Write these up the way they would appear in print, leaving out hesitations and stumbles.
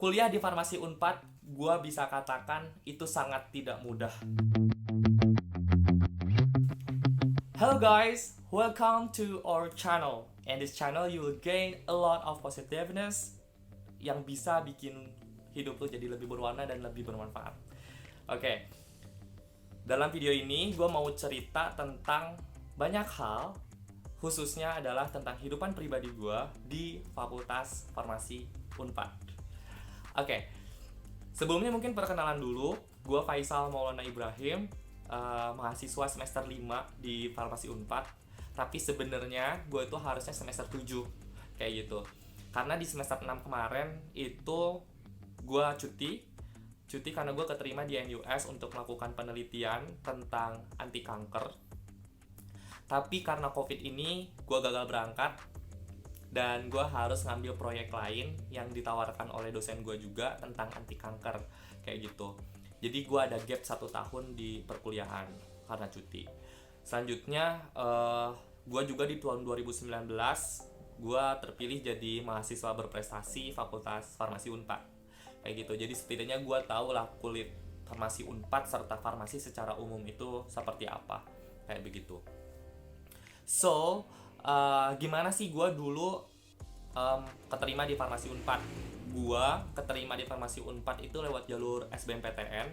Kuliah di Farmasi Unpad, gua bisa katakan itu sangat tidak mudah. Hello guys, welcome to our channel. In this channel you will gain a lot of positiveness yang bisa bikin hidup lo jadi lebih berwarna dan lebih bermanfaat. Oke, dalam video ini gue mau cerita tentang banyak hal, khususnya adalah tentang kehidupan pribadi gue di Fakultas Farmasi Unpad. Oke, sebelumnya mungkin perkenalan dulu. Gue Faisal Maulana Ibrahim, mahasiswa semester 5 di Farmasi Unpad. Tapi sebenarnya gue itu harusnya semester 7 kayak gitu. Karena di semester 6 kemarin itu gue cuti karena gue keterima di NUS untuk melakukan penelitian tentang anti kanker. Tapi karena COVID ini gue gagal berangkat dan gue harus ngambil proyek lain yang ditawarkan oleh dosen gue juga tentang anti kanker kayak gitu. Jadi gue ada gap 1 tahun di perkuliahan karena cuti. Selanjutnya gue juga di tahun 2019 gue terpilih jadi mahasiswa berprestasi Fakultas Farmasi Unpad kayak gitu. Jadi setidaknya gue tahu lah kulit farmasi Unpad serta farmasi secara umum itu seperti apa kayak begitu. So gimana sih gue dulu keterima di Farmasi Unpad? Gue keterima di Farmasi Unpad itu lewat jalur SBMPTN.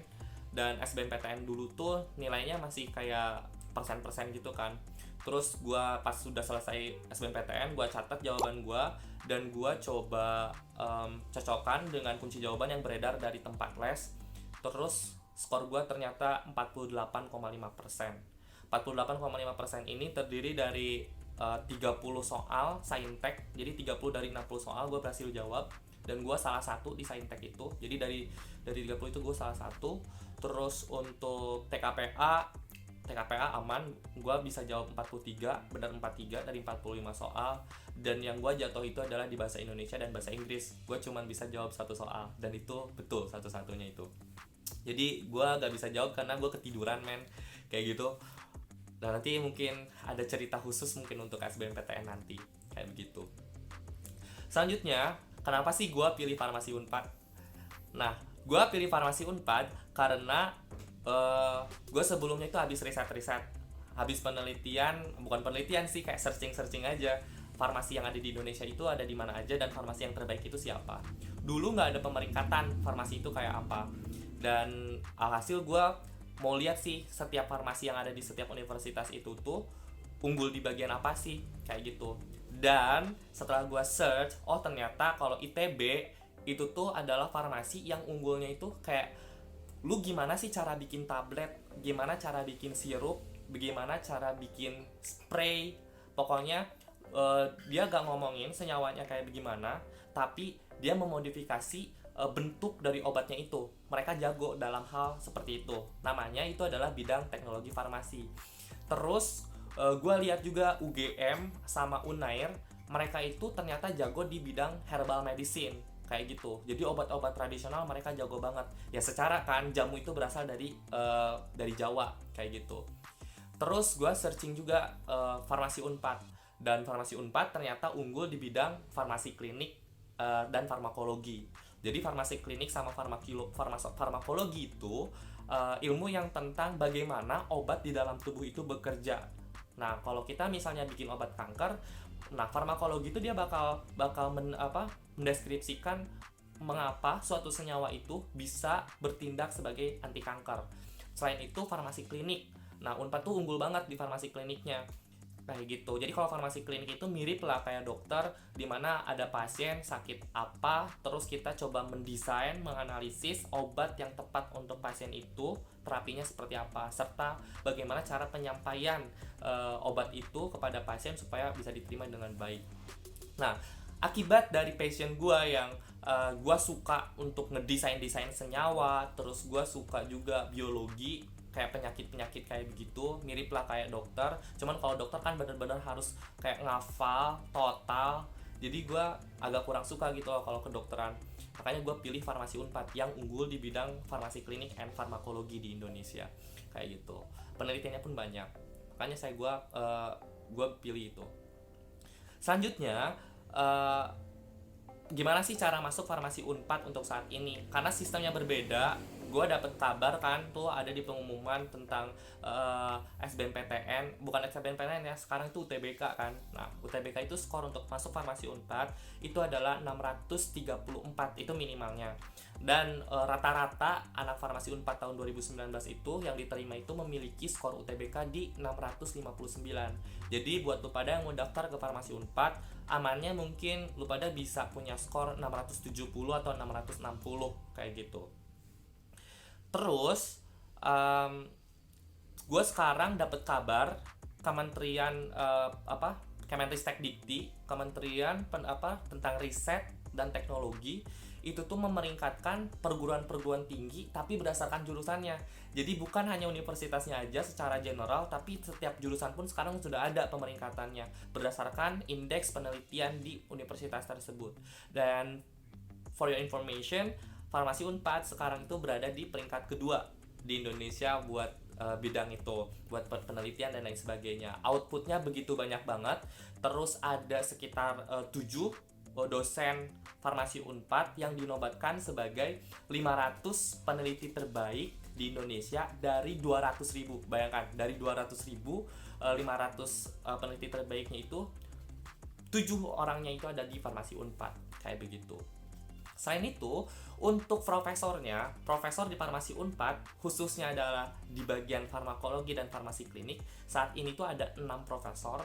Dan SBMPTN dulu tuh nilainya masih kayak persen-persen gitu kan. Terus gue pas sudah selesai SBMPTN, gue catat jawaban gue dan gue coba cocokkan dengan kunci jawaban yang beredar dari tempat les. Terus skor gue ternyata 48,5%. 48,5% ini terdiri dari 30 soal Saintek. Jadi 30 dari 60 soal gue berhasil jawab dan gue salah satu di Saintek itu. Jadi dari 30 itu gue salah satu. Terus untuk TKPA aman, gue bisa jawab 43, benar 43 dari 45 soal. Dan yang gue jatuh itu adalah di bahasa Indonesia dan bahasa Inggris. Gue cuma bisa jawab 1 soal dan itu betul satu-satunya itu. Jadi gue gak bisa jawab karena gue ketiduran men kayak gitu. Dan nanti mungkin ada cerita khusus mungkin untuk SBMPTN nanti kayak begitu. Selanjutnya, kenapa sih gue pilih Farmasi Unpad? Nah, gue pilih Farmasi Unpad karena gue sebelumnya itu habis riset-riset, habis penelitian, bukan penelitian sih, kayak searching aja farmasi yang ada di Indonesia itu ada di mana aja dan farmasi yang terbaik itu siapa. Dulu nggak ada pemeringkatan farmasi itu kayak apa. Dan alhasil gue mau lihat sih setiap farmasi yang ada di setiap universitas itu tuh unggul di bagian apa sih kayak gitu. Dan setelah gue search, oh ternyata kalau ITB itu tuh adalah farmasi yang unggulnya itu kayak lu gimana sih cara bikin tablet, gimana cara bikin sirup, bagaimana cara bikin spray. Pokoknya dia gak ngomongin senyawanya kayak bagaimana, tapi dia memodifikasi bentuk dari obatnya itu. Mereka jago dalam hal seperti itu. Namanya itu adalah bidang teknologi farmasi. Terus gue lihat juga UGM sama Unair, mereka itu ternyata jago di bidang herbal medicine kayak gitu. Jadi obat-obat tradisional mereka jago banget. Ya secara kan jamu itu berasal dari Jawa kayak gitu. Terus gue searching juga Farmasi Unpad, dan Farmasi Unpad ternyata unggul di bidang farmasi klinik dan farmakologi. Jadi farmasi klinik sama farmakologi itu ilmu yang tentang bagaimana obat di dalam tubuh itu bekerja. Nah, kalau kita misalnya bikin obat kanker, nah farmakologi itu dia bakal mendeskripsikan mengapa suatu senyawa itu bisa bertindak sebagai anti kanker. Selain itu farmasi klinik. Nah, Unpad tuh unggul banget di farmasi kliniknya. Kayak gitu. Jadi kalau farmasi klinik itu mirip lah kayak dokter, dimana ada pasien sakit apa, terus kita coba mendesain, menganalisis obat yang tepat untuk pasien itu, terapinya seperti apa, serta bagaimana cara penyampaian obat itu kepada pasien supaya bisa diterima dengan baik. Nah, akibat dari passion gue yang gue suka untuk ngedesain senyawa, terus gue suka juga biologi, kayak penyakit kayak begitu, mirip lah kayak dokter. Cuman kalau dokter kan bener-bener harus kayak ngafal total, jadi gue agak kurang suka gitu loh kalau kedokteran. Makanya gue pilih Farmasi Unpad yang unggul di bidang farmasi klinik and farmakologi di Indonesia kayak gitu. Penelitiannya pun banyak, makanya gue pilih itu. Selanjutnya gimana sih cara masuk farmasi Unpad untuk saat ini? Karena sistemnya berbeda. Gue dapet kabar kan tuh ada di pengumuman tentang SBMPTN, bukan SBMPTN ya, sekarang itu UTBK kan. Nah, UTBK itu skor untuk masuk farmasi Unpad itu adalah 634, itu minimalnya. Dan rata-rata anak farmasi Unpad tahun 2019 itu yang diterima itu memiliki skor UTBK di 659. Jadi buat lu pada yang mau daftar ke farmasi Unpad, amannya mungkin lu pada bisa punya skor 670 atau 660 kayak gitu. Terus gue sekarang dapat kabar Kementerian Kemenristek-Dikti, Kementerian tentang riset dan teknologi itu tuh memeringkatkan perguruan-perguruan tinggi tapi berdasarkan jurusannya. Jadi bukan hanya universitasnya aja secara general, tapi setiap jurusan pun sekarang sudah ada pemeringkatannya berdasarkan indeks penelitian di universitas tersebut. Dan for your information, farmasi Unpad sekarang itu berada di peringkat kedua di Indonesia buat bidang itu, buat penelitian dan lain sebagainya. Outputnya begitu banyak banget. Terus ada sekitar 7 dosen farmasi Unpad yang dinobatkan sebagai 500 peneliti terbaik di Indonesia dari 200.000. Bayangkan, dari 200.000, 500 peneliti terbaiknya itu 7 orangnya itu ada di farmasi Unpad, kayak begitu. Selain itu, untuk profesornya, profesor di farmasi Unpad khususnya adalah di bagian farmakologi dan farmasi klinik, saat ini tuh ada 6 profesor,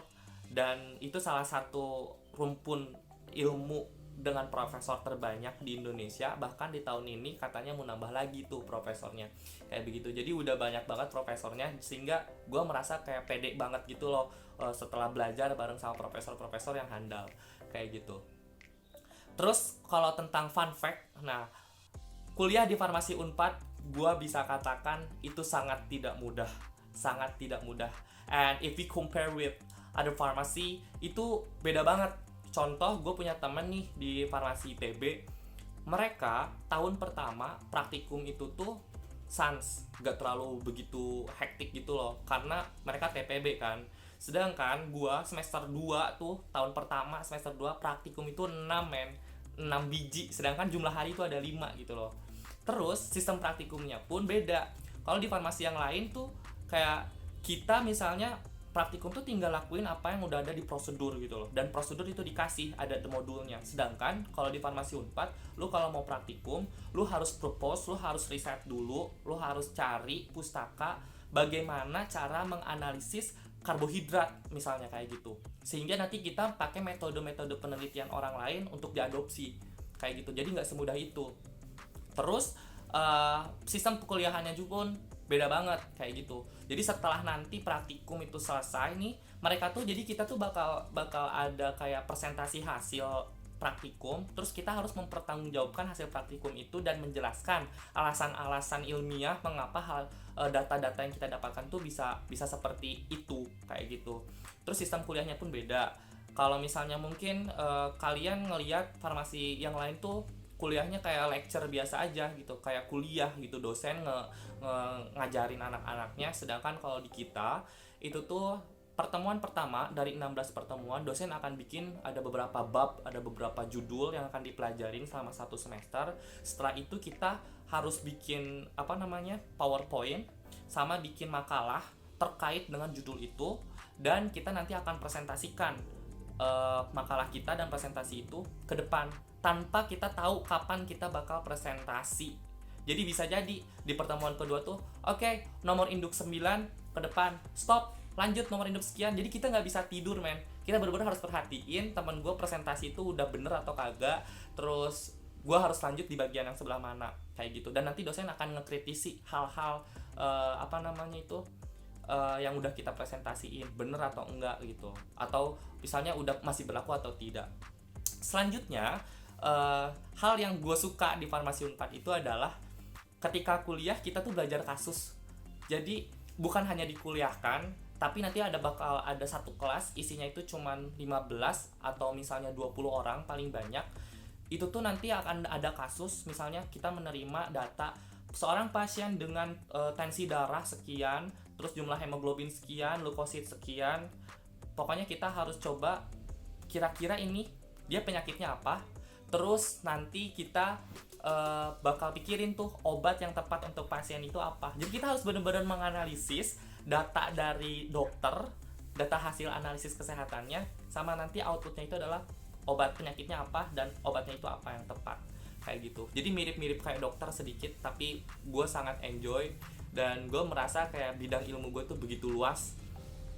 dan itu salah satu rumpun ilmu dengan profesor terbanyak di Indonesia. Bahkan di tahun ini katanya mau nambah lagi tuh profesornya, kayak begitu. Jadi udah banyak banget profesornya, sehingga gue merasa kayak pede banget gitu loh setelah belajar bareng sama profesor-profesor yang handal, kayak gitu. Terus kalau tentang fun fact, nah kuliah di farmasi Unpad gue bisa katakan itu sangat tidak mudah, sangat tidak mudah. And if we compare with other pharmacy, itu beda banget. Contoh, gue punya temen nih di farmasi ITB, mereka tahun pertama praktikum itu tuh sans, gak terlalu begitu hektik gitu loh, karena mereka TPB kan. Sedangkan gua semester 2 tuh, tahun pertama semester 2 praktikum itu 6 biji, sedangkan jumlah hari itu ada 5 gitu loh. Terus sistem praktikumnya pun beda. Kalau di farmasi yang lain tuh kayak kita misalnya praktikum tuh tinggal lakuin apa yang udah ada di prosedur gitu loh, dan prosedur itu dikasih ada modulnya. Sedangkan kalau di farmasi Unpad, lu kalau mau praktikum, lu harus propose, lu harus riset dulu, lu harus cari pustaka bagaimana cara menganalisis karbohidrat misalnya, kayak gitu, sehingga nanti kita pakai metode-metode penelitian orang lain untuk diadopsi, kayak gitu. Jadi nggak semudah itu. Terus sistem perkuliahannya juga pun beda banget, kayak gitu. Jadi setelah nanti praktikum itu selesai nih, mereka tuh, jadi kita tuh bakal ada kayak presentasi hasil praktikum, terus kita harus mempertanggungjawabkan hasil praktikum itu dan menjelaskan alasan-alasan ilmiah mengapa data-data yang kita dapatkan tuh bisa seperti itu, kayak gitu. Terus sistem kuliahnya pun beda. Kalau misalnya mungkin kalian ngelihat farmasi yang lain tuh kuliahnya kayak lecture biasa aja gitu, kayak kuliah gitu, dosen ngajarin anak-anaknya. Sedangkan kalau di kita itu tuh pertemuan pertama dari 16 pertemuan, dosen akan bikin ada beberapa bab, ada beberapa judul yang akan dipelajarin selama 1 semester. Setelah itu kita harus bikin PowerPoint sama bikin makalah terkait dengan judul itu, dan kita nanti akan presentasikan makalah kita dan presentasi itu ke depan tanpa kita tahu kapan kita bakal presentasi. Jadi bisa jadi di pertemuan kedua tuh, oke, nomor induk 9 ke depan, stop, lanjut nomor induk sekian. Jadi kita nggak bisa tidur, men. Kita benar-benar harus perhatiin temen gue presentasi itu udah bener atau kagak. Terus gue harus lanjut di bagian yang sebelah mana, kayak gitu. Dan nanti dosen akan ngekritisi hal-hal yang udah kita presentasiin bener atau enggak gitu, atau misalnya udah masih berlaku atau tidak. Selanjutnya, hal yang gue suka di farmasi Unpad itu adalah ketika kuliah kita tuh belajar kasus. Jadi bukan hanya dikuliahkan, tapi nanti bakal ada satu kelas isinya itu cuman 15 atau misalnya 20 orang paling banyak. Itu tuh nanti akan ada kasus, misalnya kita menerima data seorang pasien dengan tensi darah sekian, terus jumlah hemoglobin sekian, leukosit sekian. Pokoknya kita harus coba kira-kira ini dia penyakitnya apa, Terus nanti kita bakal pikirin tuh obat yang tepat untuk pasien itu apa. Jadi kita harus benar-benar menganalisis data dari dokter, data hasil analisis kesehatannya, sama nanti outputnya itu adalah obat penyakitnya apa dan obatnya itu apa yang tepat, kayak gitu. Jadi mirip-mirip kayak dokter sedikit, tapi gue sangat enjoy dan gue merasa kayak bidang ilmu gue tuh begitu luas,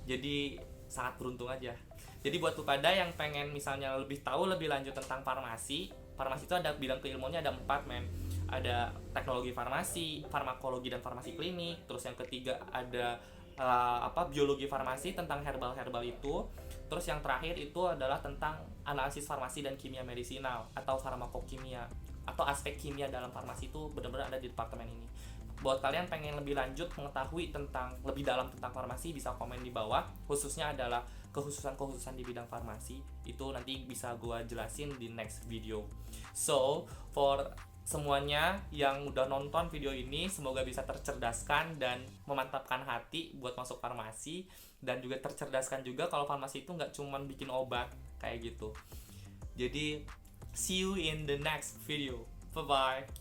jadi sangat beruntung aja. Jadi buat lu pada yang pengen misalnya lebih tahu lebih lanjut tentang farmasi, farmasi itu ada bidang keilmuannya ada 4 men. Ada teknologi farmasi, farmakologi dan farmasi klinik. Terus yang ketiga ada biologi farmasi tentang herbal-herbal itu. Terus yang terakhir itu adalah tentang analisis farmasi dan kimia medisinal atau farmakokimia, atau aspek kimia dalam farmasi itu benar-benar ada di departemen ini. Buat kalian pengen lebih lanjut mengetahui tentang lebih dalam tentang farmasi, bisa komen di bawah. Khususnya adalah kekhususan di bidang farmasi itu nanti bisa gue jelasin di next video. So for semuanya yang udah nonton video ini, semoga bisa tercerdaskan dan memantapkan hati buat masuk farmasi, dan juga tercerdaskan juga kalau farmasi itu nggak cuman bikin obat kayak gitu. Jadi see you in the next video. Bye bye.